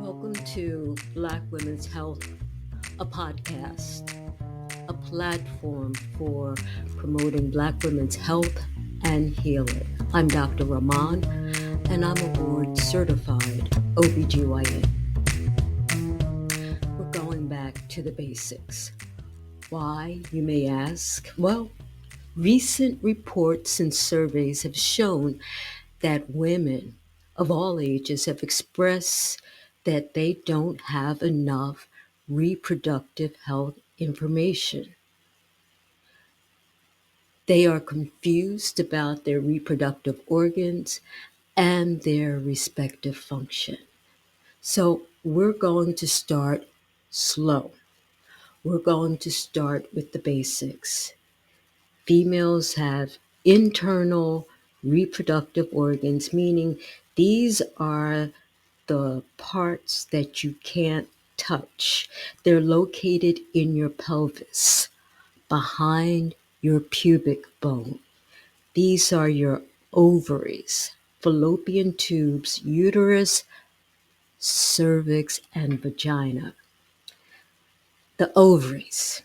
Welcome to Black Women's Health, a podcast, a platform for promoting Black women's health and healing. I'm Dr. Rahman, and I'm a board certified OBGYN. We're going back to the basics. Why, you may ask? Well, recent reports and surveys have shown that women of all ages have expressed that they don't have enough reproductive health information. They are confused about their reproductive organs and their respective function. So we're going to start slow. We're going to start with the basics. Females have internal reproductive organs, meaning these are the parts that you can't touch. They're located in your pelvis, behind your pubic bone. These are your ovaries, fallopian tubes, uterus, cervix, and vagina. The ovaries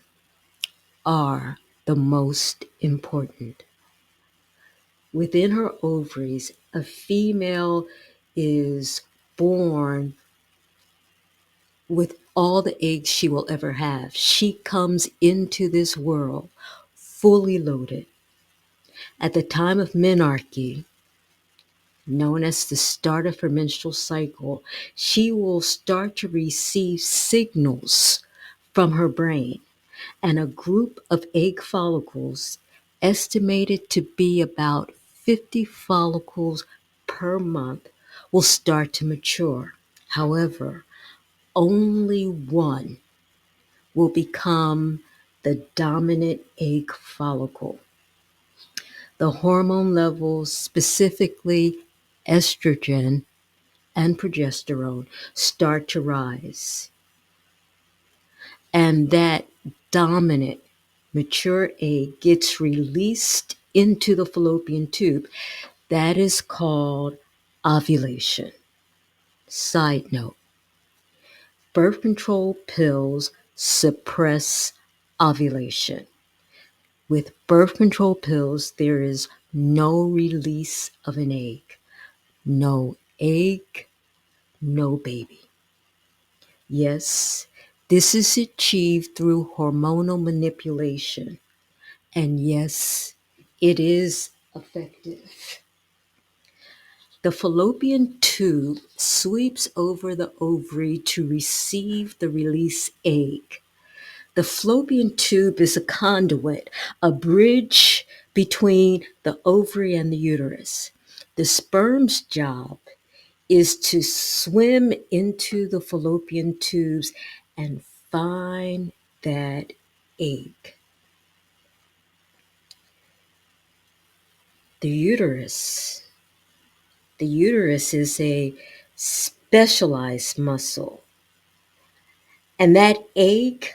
are the most important. Within her ovaries, a female is born with all the eggs she will ever have. She comes into this world fully loaded. At the time of menarche, known as the start of her menstrual cycle, she will start to receive signals from her brain, and a group of egg follicles, estimated to be about 50 follicles per month, will start to mature. However, only one will become the dominant egg follicle. The hormone levels, specifically estrogen and progesterone, start to rise. And that dominant mature egg gets released into the fallopian tube. That is called ovulation. Side note, birth control pills suppress ovulation. With birth control pills, there is no release of an egg. No egg, no baby. Yes, this is achieved through hormonal manipulation. And yes, it is effective. The fallopian tube sweeps over the ovary to receive the release egg. The fallopian tube is a conduit, a bridge between the ovary and the uterus. The sperm's job is to swim into the fallopian tubes and find that egg. The uterus. The uterus is a specialized muscle. And that egg,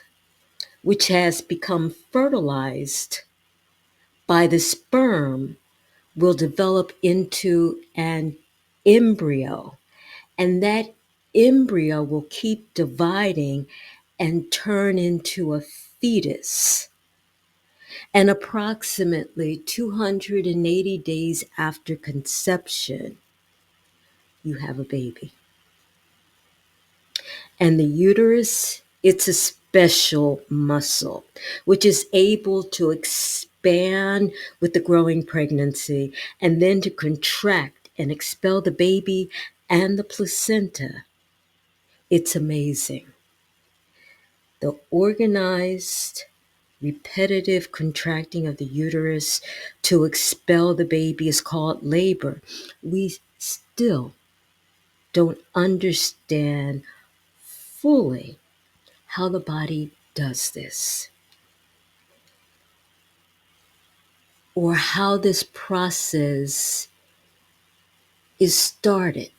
which has become fertilized by the sperm, will develop into an embryo. And that embryo will keep dividing and turn into a fetus. And approximately 280 days after conception, you have a baby. And the uterus, it's a special muscle which is able to expand with the growing pregnancy and then to contract and expel the baby and the placenta. It's amazing. The organized, repetitive contracting of the uterus to expel the baby is called labor. We still don't understand fully how the body does this, or how this process is started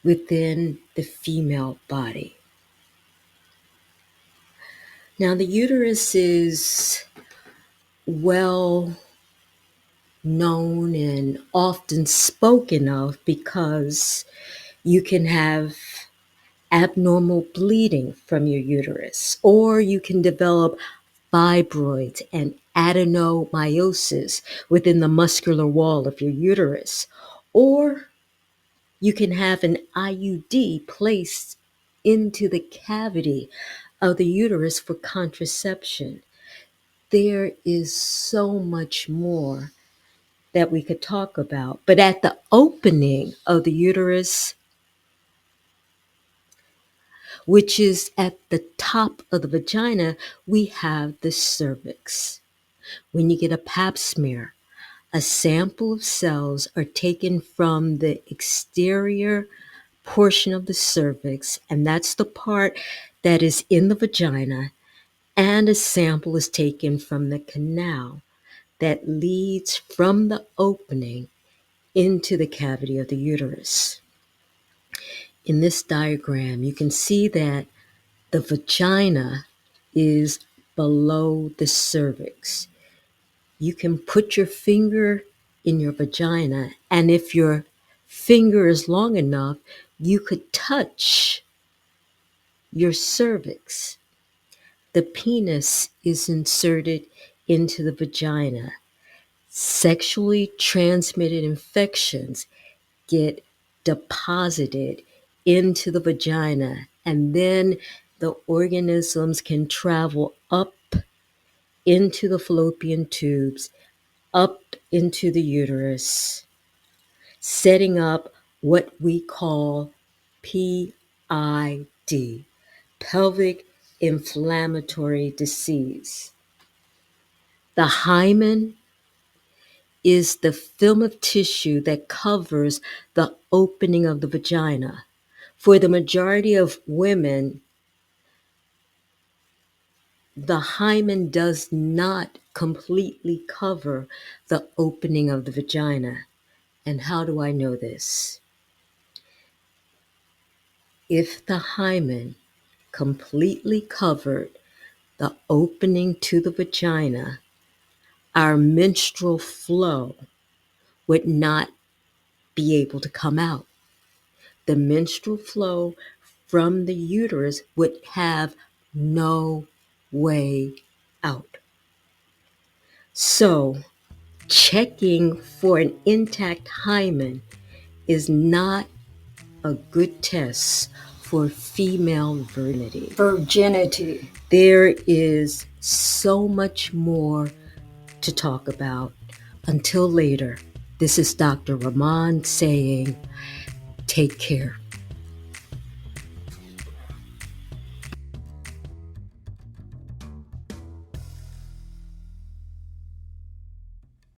within the female body. Now, the uterus is well known and often spoken of because you can have abnormal bleeding from your uterus, or you can develop fibroids and adenomyosis within the muscular wall of your uterus, or you can have an IUD placed into the cavity of the uterus for contraception. There is so much more that we could talk about. But at the opening of the uterus, which is at the top of the vagina, we have the cervix. When you get a pap smear, a sample of cells are taken from the exterior portion of the cervix, and that's the part that is in the vagina, and a sample is taken from the canal that leads from the opening into the cavity of the uterus. In this diagram, you can see that the vagina is below the cervix. You can put your finger in your vagina, and if your finger is long enough, you could touch your cervix. The penis is inserted into the vagina. Sexually transmitted infections get deposited into the vagina, and then the organisms can travel up into the fallopian tubes, up into the uterus, setting up what we call PID, pelvic inflammatory disease. The hymen is the film of tissue that covers the opening of the vagina. For the majority of women, the hymen does not completely cover the opening of the vagina. And how do I know this? If the hymen completely covered the opening to the vagina, our menstrual flow would not be able to come out. The menstrual flow from the uterus would have no way out. So, checking for an intact hymen is not a good test for female virginity. There is so much more to talk about. Until later, this is Dr. Rahman saying, take care.